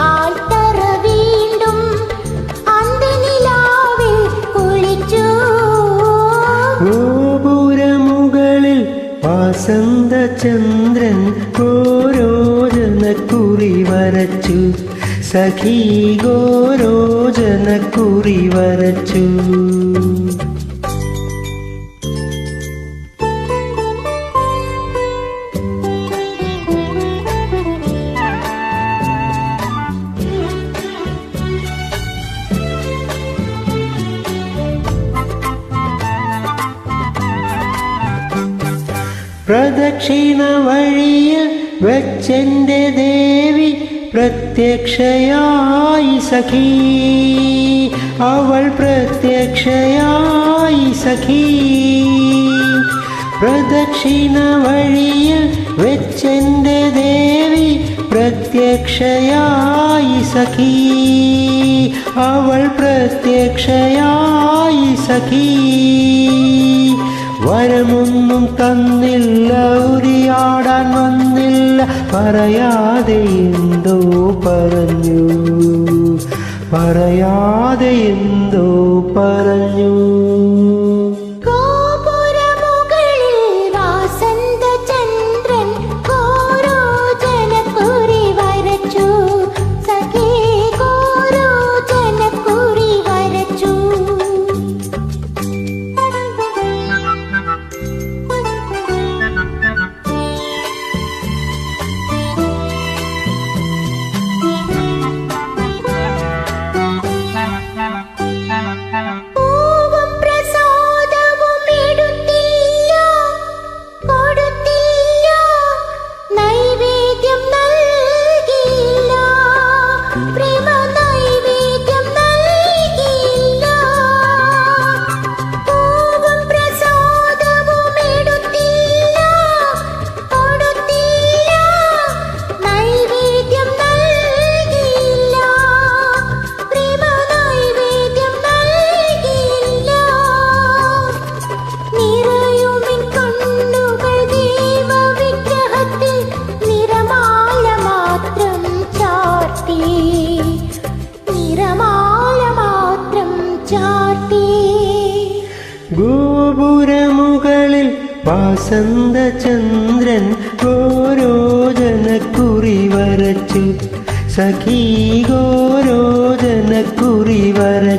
ആൽത്തറ വീണ്ടും അന്തിനിലാവിൽ കുളിച്ചു. ഗോപുരമുകളിൽ വാസന്തചന്ദ്രൻ ഗോരോജനക്കുറി വരച്ചു. സഖീ ഗോരോജനക്കുറി വരച്ചു. പ്രദക്ഷിണ വഴിയിൽ വെച്ചെന്റെ ദേവി പ്രത്യക്ഷയായി സഖീ. അവൾ പ്രത്യക്ഷയായി സഖീ. പ്രദക്ഷിണ വഴിയിൽ വെച്ചെന്റെ ദേവി പ്രത്യക്ഷയായി സഖീ. അവൾ പ്രത്യക്ഷയായി സഖീ. വരമൊന്നും തന്നില്ല, ഉരിയാടാൻ വന്നില്ല, പറയാതെ എന്തോ പറഞ്ഞു, പറയാതെ എന്തോ പറഞ്ഞു. ഗോപുരമുകളിൽ വാസന്തചന്ദ്രൻ ഗോരോജനക്കുറി വരച്ചു. സഖീ ഗോരോജനക്കുറി വരച്ചു. ഗോപുരമുകളിൽ വാസന്തചന്ദ്രൻ ഗോരോജനക്കുറി വരച്ചു. സഖീ ഗോരോജനക്കുറി വരച്ചു.